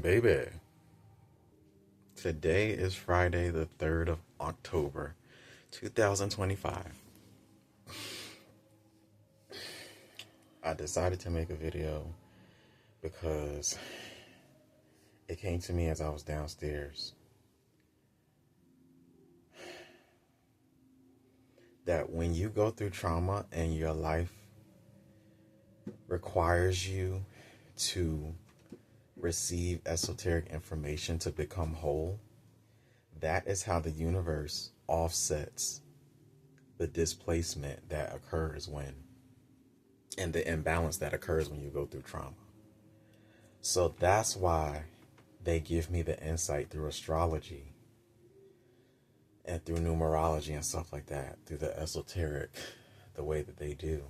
Baby, today is Friday, the 3rd of October, 2025. I decided to make a video because it came to me as I was downstairs that when you go through trauma and your life requires you to receive esoteric information to become whole, that is how the universe offsets the displacement that occurs when, and the imbalance that occurs when you go through trauma. So that's why they give me the insight through astrology and through numerology and stuff like that, through the esoteric, the way that they do,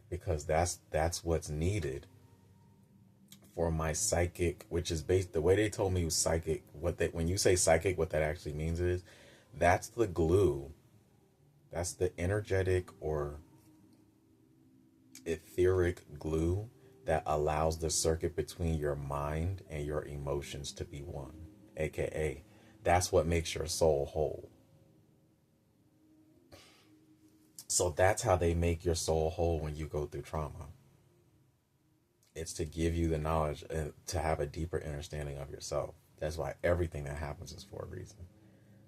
because that's what's needed for my psychic, which is based, the way they told me was psychic. When you say psychic, what that actually means is that's the glue, that's the energetic or etheric glue that allows the circuit between your mind and your emotions to be one, aka that's what makes your soul whole. So that's how they make your soul whole when you go through trauma. It's to give you the knowledge and to have a deeper understanding of yourself. That's why everything that happens is for a reason.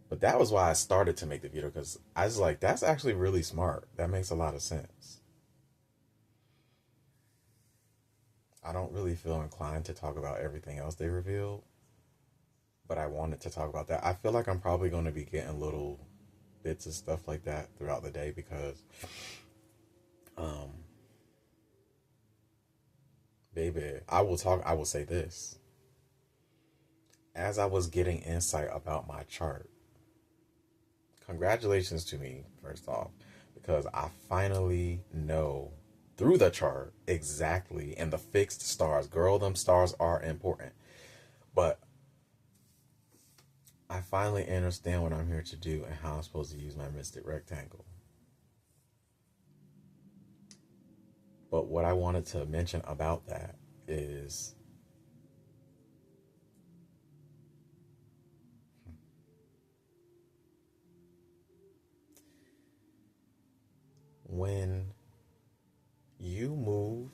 But that was why I started to make the video, because I was like, that's actually really smart. That makes a lot of sense. I don't really feel inclined to talk about everything else they revealed, but I wanted to talk about that. I feel like I'm probably going to be getting little bits of stuff like that throughout the day because, baby, I will say this. As I was getting insight about my chart, congratulations to me, first off, because I finally know through the chart exactly, and the fixed stars, girl, them stars are important. But I finally understand what I'm here to do and how I'm supposed to use my mystic rectangle. But what I wanted to mention about that is when you move,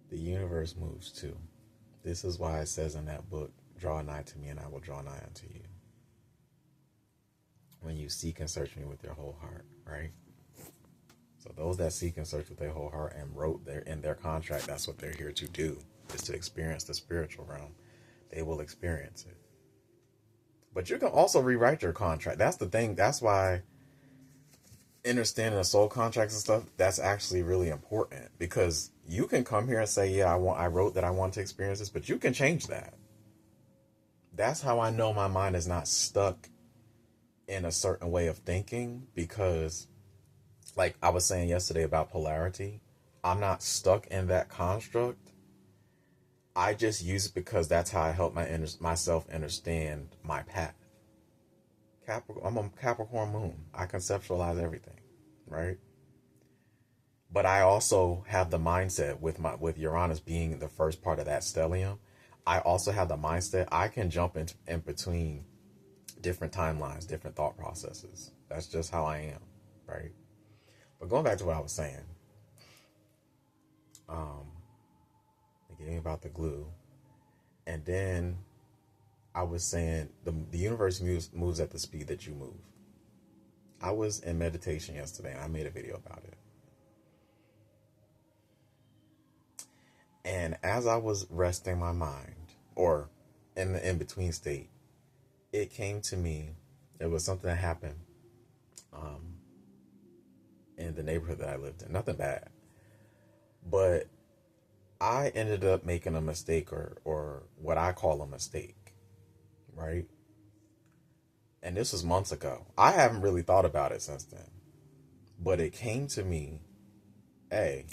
the universe moves too. This is why it says in that book, draw nigh to me and I will draw nigh unto you. When you seek and search me with your whole heart, right? So those that seek and search with their whole heart and wrote in their contract, that's what they're here to do, is to experience the spiritual realm. They will experience it. But you can also rewrite your contract. That's the thing. That's why understanding the soul contracts and stuff, that's actually really important, because you can come here and say, yeah, I wrote that I want to experience this, but you can change that. That's how I know my mind is not stuck in a certain way of thinking, because like I was saying yesterday about polarity, I'm not stuck in that construct. I just use it because that's how I help myself understand my path. I'm a Capricorn moon. I conceptualize everything, right? But I also have the mindset with Uranus being the first part of that stellium. I also have the mindset I can jump in between different timelines, different thought processes. That's just how I am, right? But going back to what I was saying, again about the glue, and then I was saying the universe moves at the speed that you move. I was in meditation yesterday and I made a video about it. And as I was resting my mind, or in the in-between state, it came to me, it was something that happened in the neighborhood that I lived in. Nothing bad. But I ended up making a mistake, or what I call a mistake, right? And this was months ago. I haven't really thought about it since then. But it came to me, hey,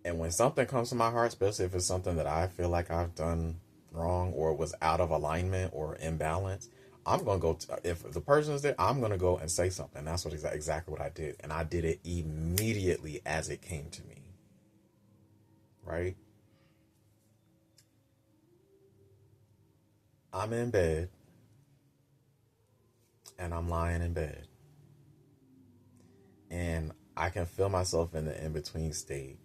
and when something comes to my heart, especially if it's something that I feel like I've done wrong or was out of alignment or imbalance, I'm going to go, if the person is there, I'm going to go and say something. That's exactly what I did. And I did it immediately as it came to me. right? I'm in bed and I'm lying in bed and I can feel myself in the in-between state,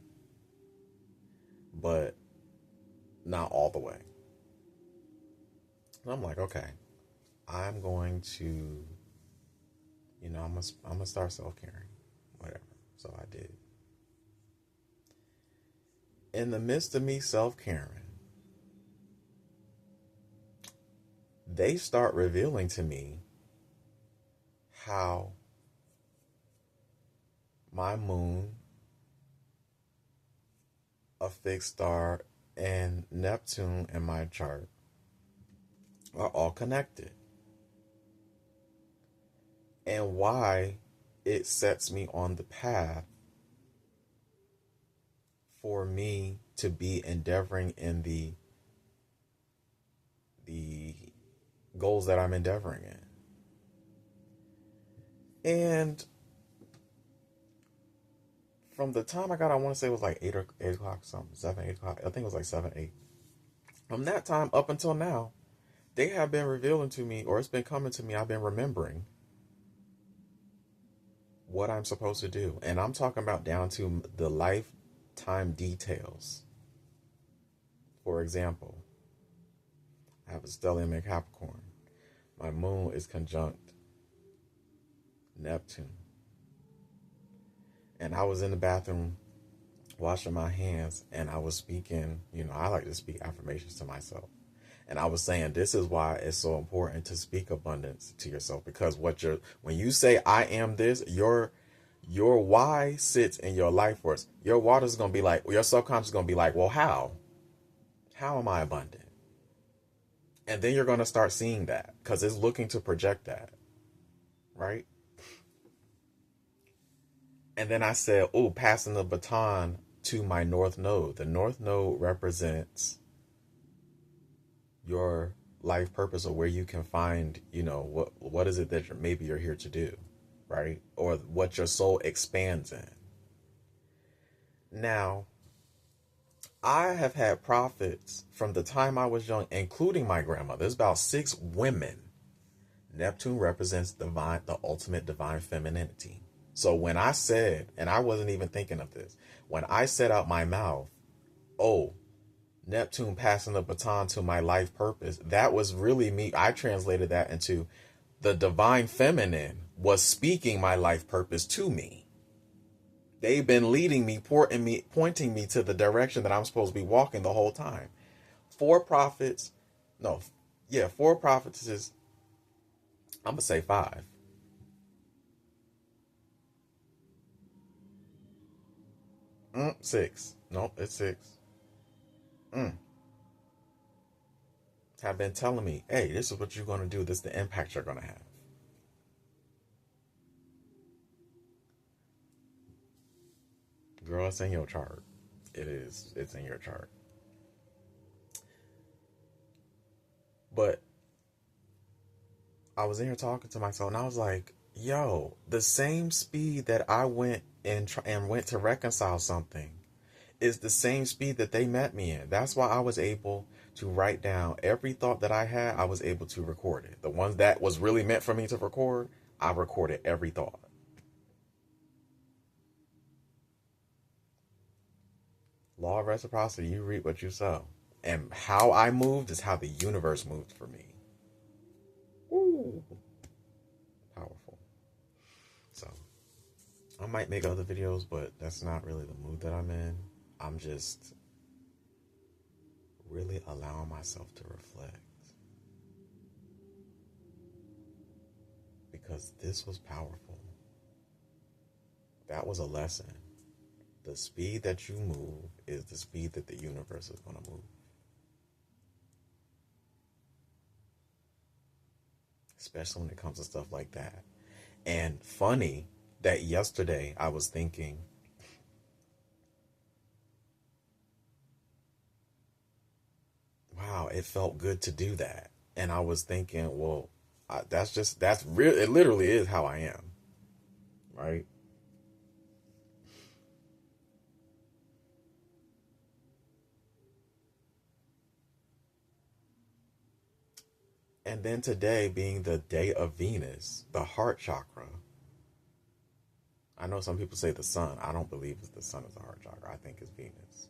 but not all the way. And I'm like, okay, I'm going to, I'm gonna start self-caring, whatever. So I did. In the midst of me self-caring, they start revealing to me how my moon, a fixed star, and Neptune in my chart are all connected. And why it sets me on the path for me to be endeavoring in the goals that I'm endeavoring in. And from the time I got, I want to say it was like 8 o'clock, something, 7, 8 o'clock. I think it was like 7, 8. From that time up until now, they have been revealing to me, or it's been coming to me, I've been remembering what I'm supposed to do. And I'm talking about down to the lifetime details. For example, I have a stellium in Capricorn. My moon is conjunct Neptune. And I was in the bathroom washing my hands and I was speaking, I like to speak affirmations to myself. And I was saying, this is why it's so important to speak abundance to yourself, because when you say I am this, your why sits in your life force. Your water's going to be like, your subconscious is going to be like, well, how am I abundant? And then you're going to start seeing that because it's looking to project that. Right. And then I said, passing the baton to my North Node. The North Node represents your life purpose, or where you can find, what is it that maybe you're here to do, right? Or what your soul expands in. Now, I have had prophets from the time I was young, including my grandmother. There's about 6 women. Neptune represents divine, the ultimate divine femininity. So when I said, and I wasn't even thinking of this, when I said out my mouth, Neptune passing the baton to my life purpose, that was really me. I translated that into the divine feminine was speaking my life purpose to me. They've been leading me, pointing me to the direction that I'm supposed to be walking the whole time. 4 prophetesses, I'm going to say 5. Six. Nope, it's 6. Have been telling me, hey, this is what you're going to do. This is the impact you're going to have. Girl, it's in your chart. It is. It's in your chart. But I was in here talking to myself and I was like, yo, the same speed that I went and went to reconcile something is the same speed that they met me in. That's why I was able to write down every thought that I had. I was able to record it. The ones that was really meant for me to record, I recorded every thought. Law of reciprocity, you reap what you sow. And how I moved is how the universe moved for me. Ooh. Powerful. So, I might make other videos, but that's not really the mood that I'm in. I'm just really allowing myself to reflect. Because this was powerful. That was a lesson. The speed that you move is the speed that the universe is going to move. Especially when it comes to stuff like that. And funny that yesterday I was thinking, wow, it felt good to do that. And I was thinking, well, that's real. It literally is how I am. Right? And then today being the day of Venus, the heart chakra. I know some people say the sun. I don't believe it's the sun is the heart chakra. I think it's Venus.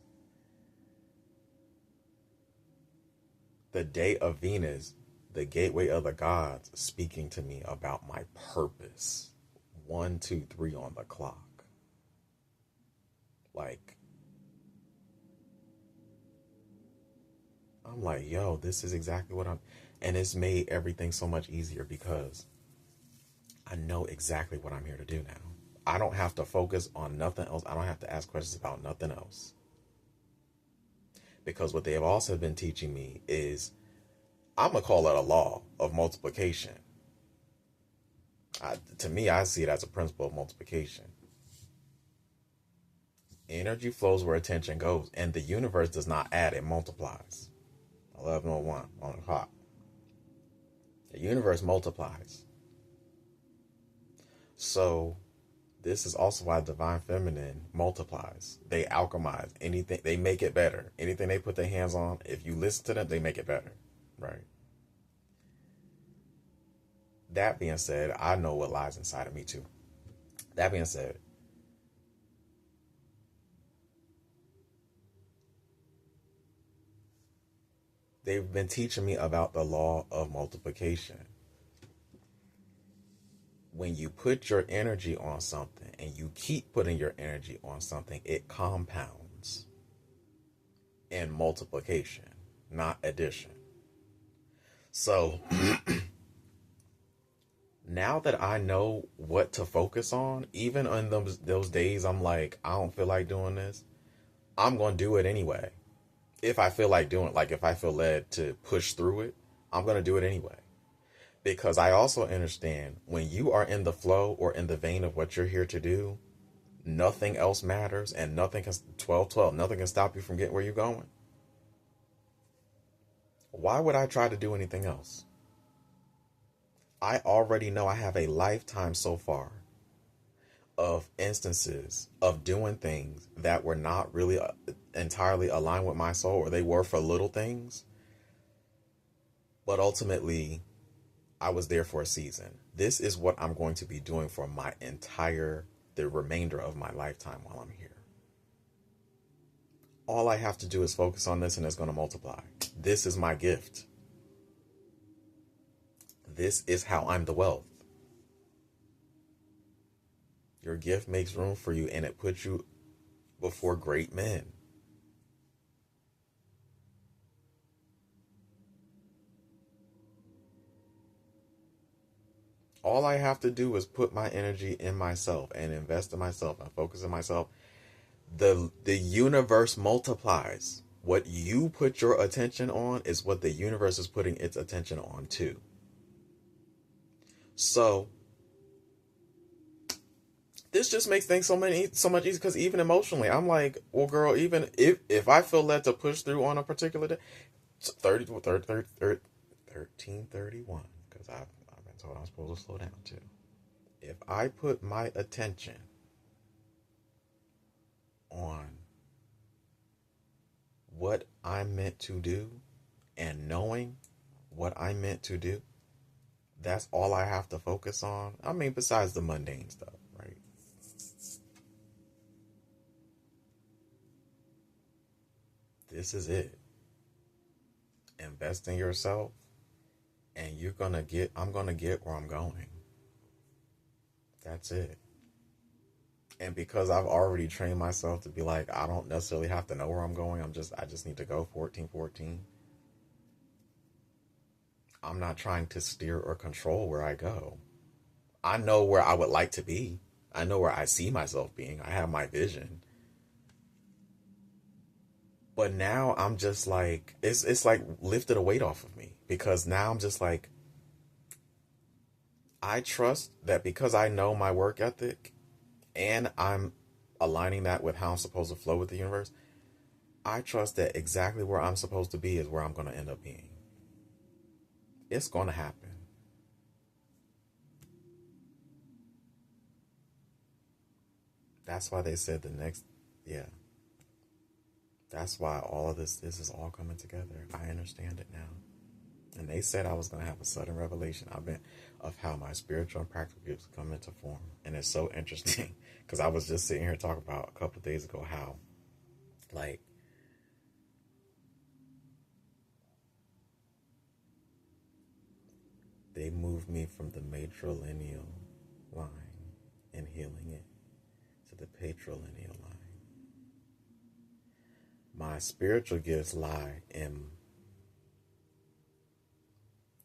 The day of Venus, the gateway of the gods, speaking to me about my purpose. 1, 2, 3 on the clock. Like, I'm like, yo, this is exactly what and it's made everything so much easier because I know exactly what I'm here to do now. I don't have to focus on nothing else. I don't have to ask questions about nothing else. Because what they have also been teaching me is, I'm going to call it a law of multiplication. To me, I see it as a principle of multiplication. Energy flows where attention goes, and the universe does not add, it multiplies. 11:01 on the clock. The universe multiplies. So this is also why divine feminine multiplies. They alchemize anything. They make it better. Anything they put their hands on, if you listen to them, they make it better. Right? That being said, I know what lies inside of me too. That being said, they've been teaching me about the law of multiplication. When you put your energy on something and you keep putting your energy on something, it compounds in multiplication, not addition. So now that I know what to focus on, even on those days I'm like, I don't feel like doing this, I'm going to do it anyway. If I feel like doing it, like if I feel led to push through it, I'm going to do it anyway. Because I also understand when you are in the flow or in the vein of what you're here to do, nothing else matters and nothing can, 12, nothing can stop you from getting where you're going. Why would I try to do anything else? I already know I have a lifetime so far of instances of doing things that were not really entirely aligned with my soul, or they were for little things. But ultimately, I was there for a season. This is what I'm going to be doing for the remainder of my lifetime while I'm here. All I have to do is focus on this and it's going to multiply. This is my gift. This is how I'm the wealth. Your gift makes room for you and it puts you before great men. All I have to do is put my energy in myself and invest in myself and focus on myself. The universe multiplies. What you put your attention on is what the universe is putting its attention on too. So this just makes things so much easier, because even emotionally, I'm like, well, girl, even if I feel led to push through on a particular day, 13:31, because I've been told I'm supposed to slow down too. If I put my attention on what I'm meant to do and knowing what I'm meant to do, that's all I have to focus on. I mean, besides the mundane stuff, right? This is it. Invest in yourself and I'm going to get where I'm going. That's it. And because I've already trained myself to be like, I don't necessarily have to know where I'm going. I just need to go 14. I'm not trying to steer or control where I go. I know where I would like to be. I know where I see myself being. I have my vision. But now I'm just like, it's like lifted a weight off of me, because now I'm just like, I trust that because I know my work ethic and I'm aligning that with how I'm supposed to flow with the universe, I trust that exactly where I'm supposed to be is where I'm going to end up being. It's going to happen. That's why they said that's why all of this is all coming together. I understand it now. And they said I was going to have a sudden revelation of how my spiritual and practical gifts come into form. And it's so interesting because I was just sitting here talking about a couple of days ago how, like, they moved me from the matrilineal line and healing it to the patrilineal line. My spiritual gifts lie in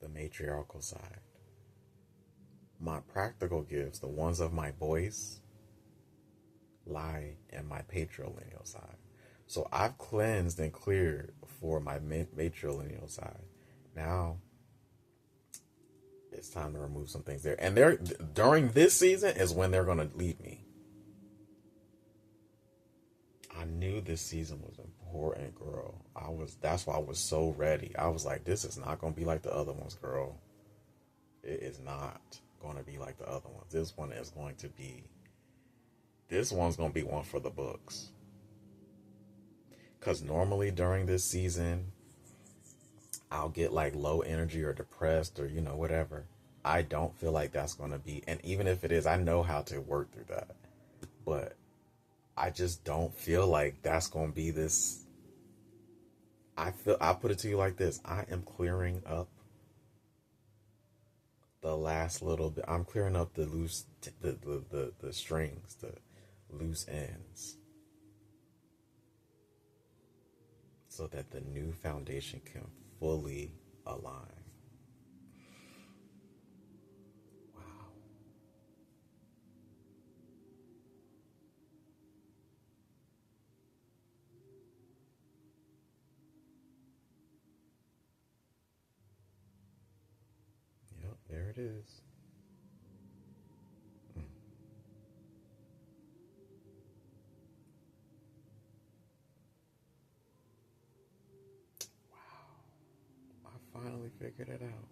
the matriarchal side. My practical gifts, the ones of my voice, lie in my patrilineal side. So I've cleansed and cleared for my matrilineal side. Now it's time to remove some things there. And during this season is when they're going to leave me. I knew this season was important, girl. That's why I was so ready. I was like, this is not going to be like the other ones, girl. It is not going to be like the other ones. This one's going to be one for the books. Because normally during this season, I'll get like low energy or depressed or, whatever. I don't feel like that's going to be, and even if it is, I know how to work through that. But I just don't feel like that's going to be this. I'll put it to you like this. I am clearing up the last little bit. I'm clearing up the loose, the strings, the loose ends, so that the new foundation can fully align. Wow. Yep, there it is. Wow. I finally figured it out.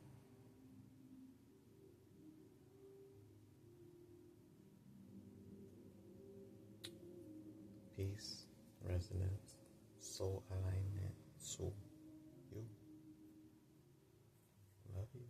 Peace, resonance, soul alignment, soul. You. Love you.